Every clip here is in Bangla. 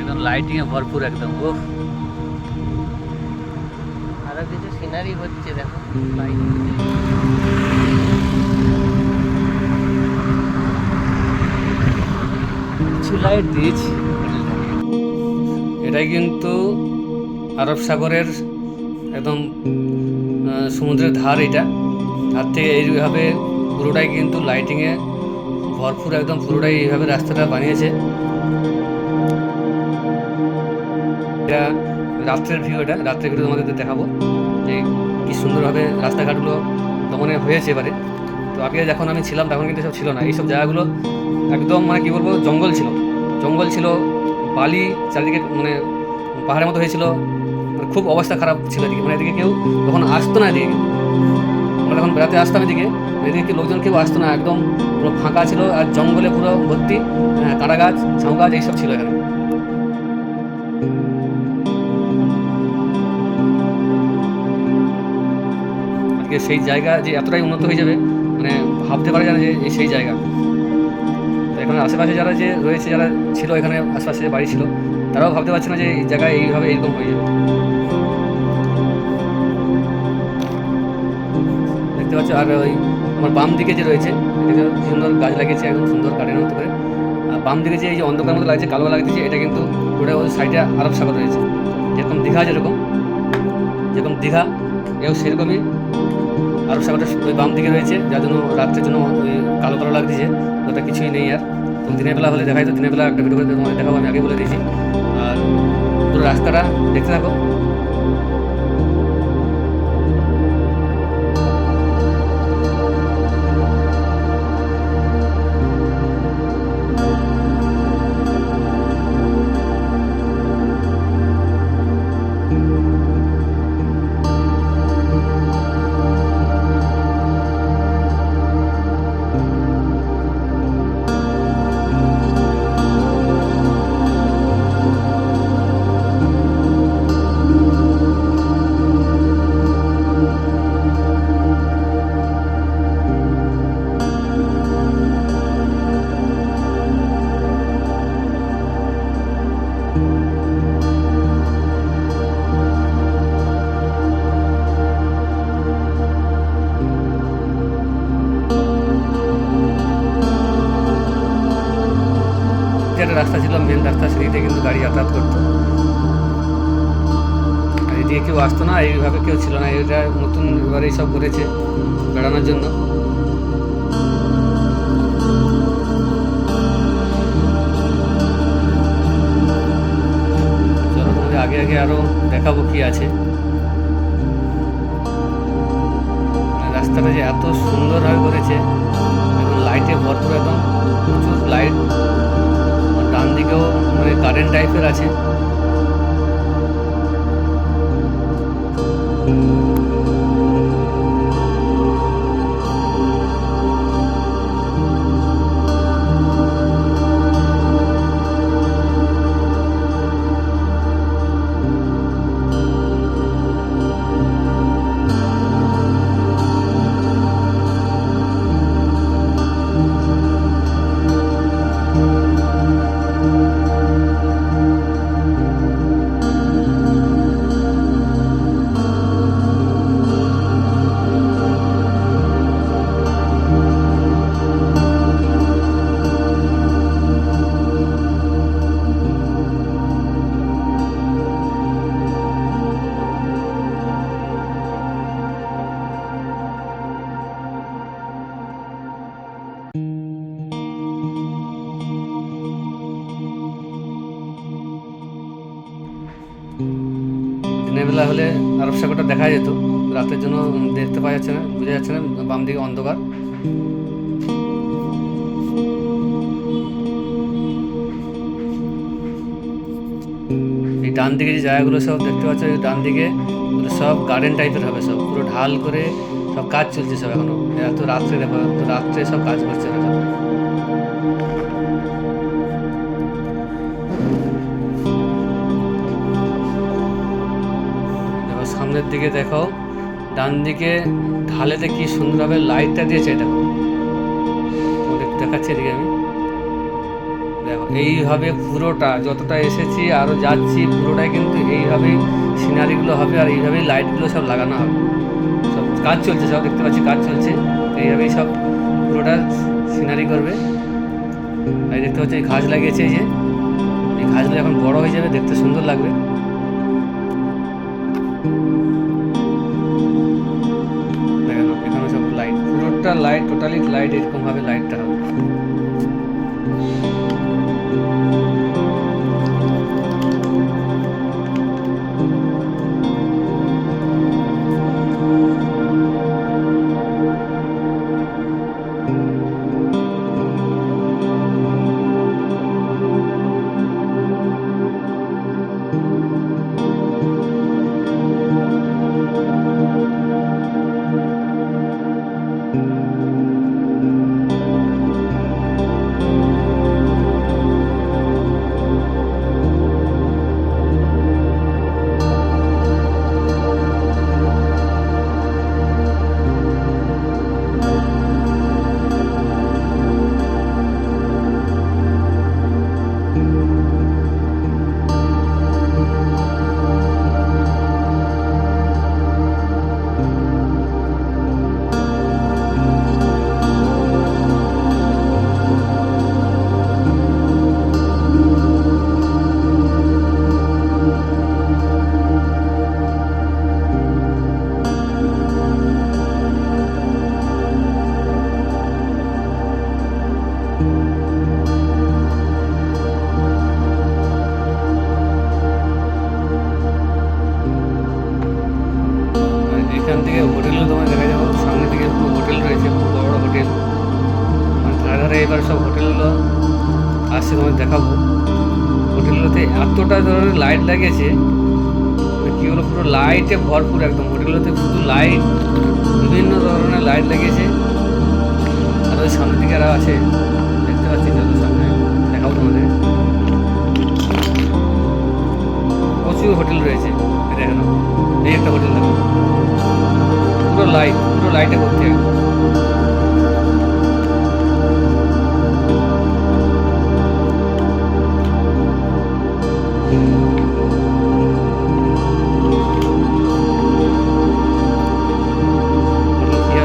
একদম লাইটিংয়ে ভরপুর একদম। ও আরো কিছু সিনারি হচ্ছে দেখো লাইটিং। কিছু লাইট দিয়েছি। এটাই কিন্তু আরব সাগরের একদম সমুদ্রের ধার। এটা ধার থেকে এইভাবে পুরোটাই কিন্তু লাইটিংয়ে ভরপুর একদম, পুরোটাই এইভাবে রাস্তাটা বানিয়েছে। এটা রাত্রের ভিউ, এটা রাত্রের ভিউ তোমাদের দেখাবো যে কী সুন্দরভাবে রাস্তাঘাটগুলো দমনে হয়েছে এবারে। তো আগে যখন আমি ছিলাম তখন কিন্তু এসব ছিল না, এইসব জায়গাগুলো একদম মানে কী বলবো, জঙ্গল ছিল, জঙ্গল ছিল, বালি চারিদিকে, মানে পাহাড়ের মতো হয়েছিল, মানে খুব অবস্থা খারাপ ছিল এদিকে। মানে এদিকে কেউ তখন আসতো না, এদিকে আমরা যখন বেড়াতে আসতাম এদিকে, এদিকে লোকজন কেউ আসতো না, একদম পুরো ফাঁকা ছিল আর জঙ্গলে পুরো ভর্তি, কাঁটা গাছ, ঝাউ গাছ এইসব ছিল এখানে। আজকে সেই জায়গা যে এতটাই উন্নত হয়ে যাবে মানে ভাবতে পারা যায় না যে সেই জায়গা। তো এখানে আশেপাশে যারা যে রয়েছে, যারা ছিল এখানে আশেপাশে বাড়ি ছিল, তারাও ভাবতে পারছে না যে এই জায়গায় এইভাবে এইরকম হয়ে যাবে। দেখতে পাচ্ছ। আর ওই আমার বাম দিকে যে রয়েছে, এদিকে সুন্দর গাছ লাগিয়েছে একদম সুন্দর গার্ডেনের মতো করে। আর বাম দিকে যে এই যে অন্ধকার মতো লাগছে, কালো লাগছে, এটা কিন্তু ওটা ওই সাইডে আরব সাগর রয়েছে। যেরকম দীঘা, যেরকম দীঘা এও সেরকমই আরব সাগরটা ওই বাম দিকে রয়েছে, যার জন্য রাত্রের জন্য ওই কালো কালো লাগছে, ওটা কিছুই নেই। আর তো দিনের বেলা হলে দেখাই, তো দিনের বেলা একটা ভিডিও করে তোমাদের দেখাবো, আমি আগে বলে দিয়েছি। আর পুরো রাস্তাটা দেখতে থাকো। একটা রাস্তা ছিল, মেন রাস্তা, সেদিকে কিন্তু গাড়ি যাতায়াত করতো। আর এদিকে কেউ আসতো না, এইভাবে কেউ ছিল না। এটা নতুন এবার এইসব করেছে বেড়ানোর জন্য। চলো তোমাদের আগে আগে আরো দেখাবো কি আছে। রাস্তাটা যে এত সুন্দরভাবে করেছে, এবং লাইটে ভরপুর, একদম প্রচুর লাইট। ডান দিকেও মানে গার্ডেন টাইপের আছে। দিনের বেলা হলে আরব সাগরটা দেখা যেত, রাতের জন্য দেখতে পাওয়া যাচ্ছে না, বোঝা যাচ্ছে না, বাম দিকে অন্ধকার। এই ডান দিকে যে জায়গাগুলো সব দেখতে পাচ্ছ, এই ডান দিকে সব গার্ডেন টাইপের হবে, সব পুরো ঢাল করে সব কাজ চলছে সব এখনো। এত রাত্রে দেখো, তো রাত্রে সব কাজ করছে ওরা সব। সামনের দিকে দেখো, ডান দিকে ঢালেতে কি সুন্দরভাবে লাইটটা দিয়েছে, দেখো দেখাচ্ছি এদিকে আমি। দেখো এইভাবে পুরোটা যতটা এসেছি আরও যাচ্ছি পুরোটাই কিন্তু এইভাবেই সিনারিগুলো হবে আর এইভাবেই লাইটগুলো সব লাগানো হবে। সব কাজ চলছে, সব দেখতে পাচ্ছি কাজ চলছে, এইভাবেই সব পুরোটা সিনারি করবে। আর দেখতে পাচ্ছি এই ঘাস লাগিয়েছে, এই যে এই ঘাসগুলো এখন বড় হয়ে যাবে, দেখতে সুন্দর লাগবে। দেখেন এখানে সব লাইট, পুরোটা লাইট, টোটালি লাইট, এরকমভাবে লাইটটা হবে। এখান থেকে হোটেলও তোমার দেখা যাবে, সামনে দিকে পুরো হোটেল রয়েছে, খুব বড় বড় হোটেল, মানে ধারে ধারে এবার সব হোটেলগুলো আসছে, তোমার দেখাবো। হোটেলগুলোতে এতটা ধরনের লাইট লাগিয়েছে, কী হলো পুরো লাইটে ভরপুর একদম, হোটেলগুলোতে শুধু লাইট, বিভিন্ন ধরনের লাইট লাগিয়েছে। আর ওই সামনের দিকে আরও আছে, দেখতে পাচ্ছি, চলো সামনে দেখাবো তোমাদের। প্রচুর হোটেল রয়েছে, দেখেন এই একটা হোটেল দেখো, পুরো লাইট, পুরো লাইটে ভর্তি একদম।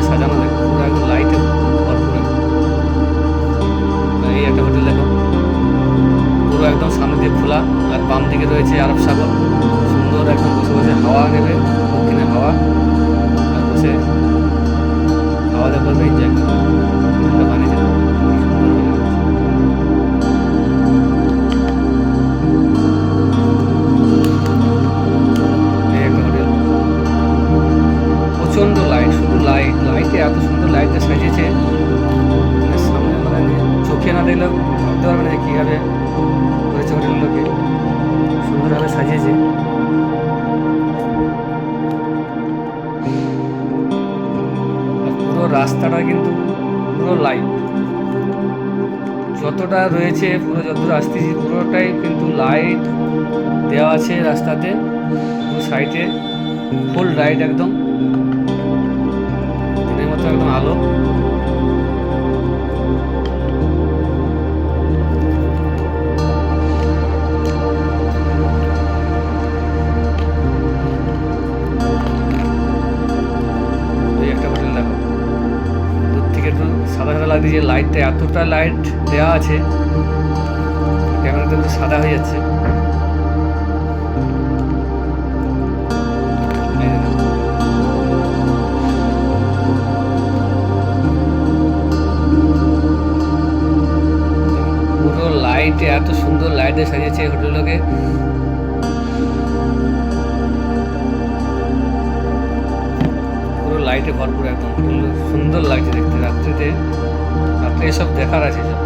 সাজানো দেখো পুরো একদম লাইটে ভরপুর। এই একটা হোটেল দেখো, পুরো একদম সামনে দিয়ে খোলা, আর বাম দিকে রয়েছে আরব সাগর, সুন্দর একদম বসে বসে হাওয়া নেবে, দক্ষিণে হাওয়া, আর বসে খাওয়া দাওয়া করবে, এনজয় করবে। হোটেলটা বানিয়েছে এই একটা হোটেল, প্রচণ্ড লাইট, শুধু লাইট, লাইটে এত সুন্দর লাইটটা সাজিয়েছে, মানে সামনে মানে চোখে না দেখলেও ভাবতে পারবে না যে কীভাবে করেছে হোটেলগুলোকে, সুন্দরভাবে সাজিয়েছে। পুরো রাস্তাটা কিন্তু পুরো লাইট, যতটা রয়েছে পুরো যতটা আসতেছি পুরোটাই কিন্তু লাইট দেওয়া আছে রাস্তাতে, পুরো সাইডে ফুল লাইট একদম, দিনের মতো একদম আলো। সাদা সাদা লাগছে, লাইটটা এতটা লাইট দেওয়া আছে, ক্যামেরাটা একটু সাদা হয়ে যাচ্ছে। পুরো লাইটে এত সুন্দর লাইটে সাজিয়েছে হোটেলটাকে, পুরো লাইটে ভরপুর একদম, সুন্দর লাগছে দেখতে। রাত্রে এসব দেখার আছে সব।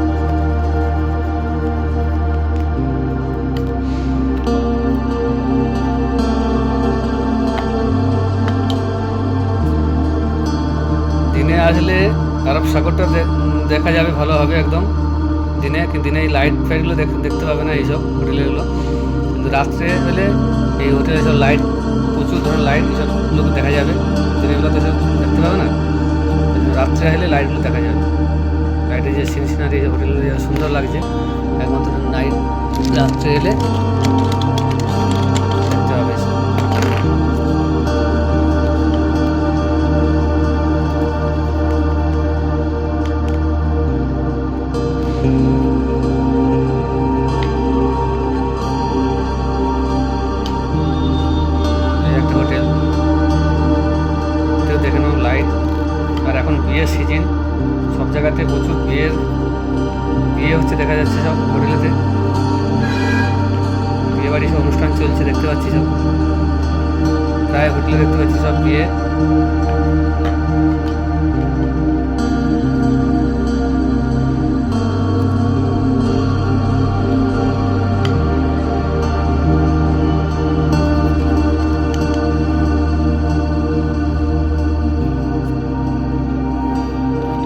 দিনে আসলে আরব সাগরটা দেখা যাবে ভালোভাবে একদম দিনে, কিন্তু দিনে এই লাইট ফাইটগুলো দেখতে পাবে না এইসব হোটেলগুলো, কিন্তু রাত্রে হলে এই হোটেলে সব লাইট, প্রচুর ধরনের লাইট, এইসবগুলো দেখা যাবে। দিনের বেলা তো সব দেখতে পাবে না, রাত্রে হলে লাইটগুলো দেখা যাবে সাইডে যে সিনারি হোটেলের সুন্দর লাগছে, একমাত্র নাইট রাত্রে এলে দেখতে হবে। একটা হোটেল দেখে নাও, লাইট। আর এখন বিয়ের সিজন, সব জায়গাতে প্রচুর বিয়ে হচ্ছে দেখা যাচ্ছে সব হোটেলেতে, বিয়ে বাড়ি সব অনুষ্ঠান চলছে দেখতে পাচ্ছি, সব প্রায় হোটেলে দেখতে পাচ্ছি সব বিয়ে।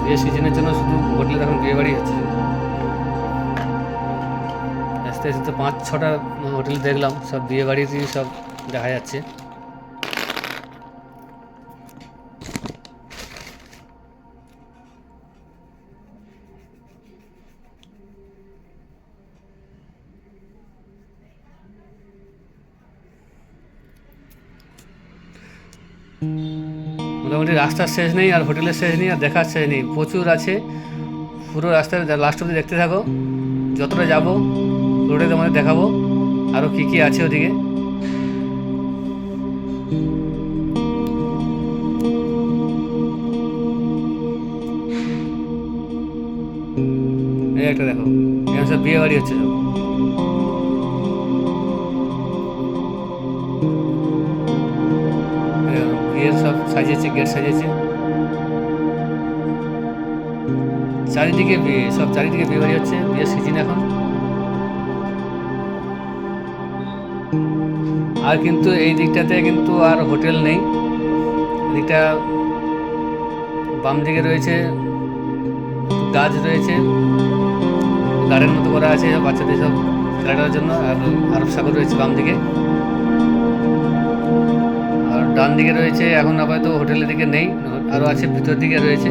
বিয়ে সিজনের জন্য শুধু হোটেলে এখন বিয়ে বাড়ি হচ্ছে। আস্তে আস্তে 5-6টা হোটেল দেখলাম, সব বিয়ে বাড়িতেই সব দেখা যাচ্ছে। মোটামুটি রাস্তার শেষ নেই আর হোটেলের শেষ নেই আর দেখার শেষ নেই, প্রচুর আছে। পুরো রাস্তার লাস্ট অবধি দেখতে থাকো, যতটা যাবো রোডে তোমাদের দেখাবো আরও কী কী আছে ওদিকে। এই একটা দেখো, এখানে সব বিয়ে বাড়ি হচ্ছে সব। বিয়ের সব সাজিয়েছে, গেট সাজিয়েছে, চারিদিকে বিয়ে, সব চারিদিকে বিয়ে বাড়ি হচ্ছে, বিয়ের সিজন এখন। আর কিন্তু এই দিকটাতে কিন্তু আর হোটেল নেই, এদিকটা বাম দিকে রয়েছে গাছ রয়েছে, গার্ডেন মতো করা আছে বাচ্চাদের সব খেলাটার জন্য। আর আরব সাগর রয়েছে বাম দিকে, আর ডান দিকে রয়েছে এখন আপাতত হোটেলের দিকে নেই, আরও আছে ভিতর দিকে রয়েছে।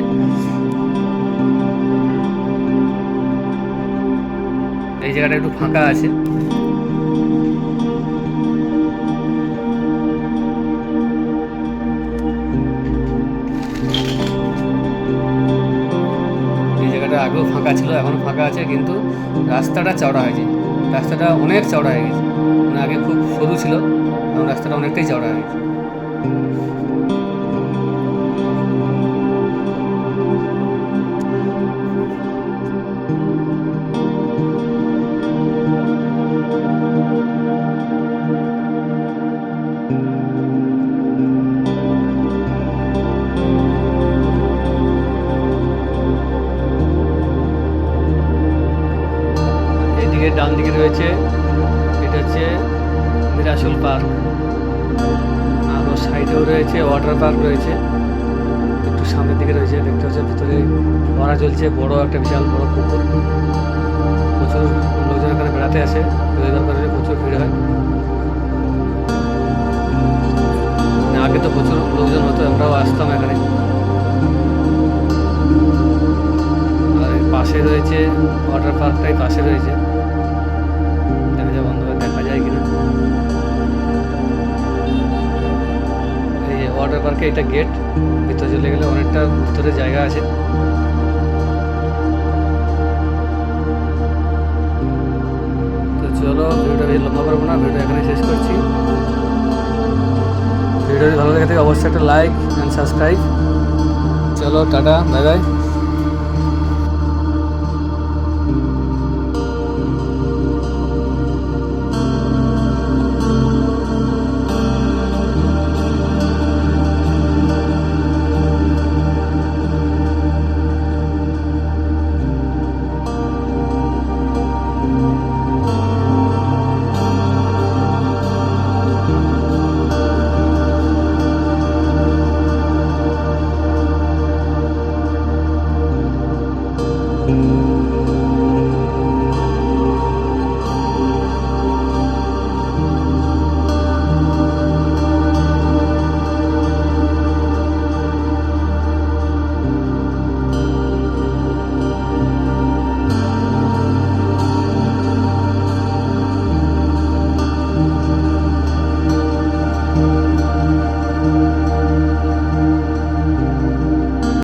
এই জায়গাটা একটু ফাঁকা আছে। এই জায়গাটা আগেও ফাঁকা ছিল, এখনও ফাঁকা আছে, কিন্তু রাস্তাটা চওড়া হয়েছে, রাস্তাটা অনেক চওড়া হয়ে গেছে। মানে আগে খুব সরু ছিল, এখন রাস্তাটা অনেকটাই চওড়া হয়ে গেছে। এদিকে ডান দিকে রয়েছে, এটা হচ্ছে মিরাসল পার্ক, আর ওর সাইডেও রয়েছে ওয়াটার পার্ক রয়েছে, একটু সামনের দিকে রয়েছে, দেখতে হচ্ছে ভিতরে ভরা চলছে, বড় একটা বিশাল বড় পুকুর, প্রচুর লোকজন এখানে বেড়াতে আসে, রবিবার করে প্রচুর ভিড় হয়। আগে তো প্রচুর লোকজন হতো, আমরাও আসতাম এখানে। আর পাশে রয়েছে ওয়াটার পার্কটাই পাশে রয়েছে, দেখা যায় বন্ধ দেখা যায় কিনা। এই যে ওয়াটার পার্কে এটা গেট, ভিতরে চলে গেলে অনেকটা ভিতরে জায়গা আছে। তো চলো, ভিডিওটা বেশি লম্বা করবো না, ভিডিও এখানে শেষ করছি। ভিডিওটি ভালো লেগে থাকে অবশ্যই একটা লাইক অ্যান্ড সাবস্ক্রাইব। চলো টাটা, বাই বাই।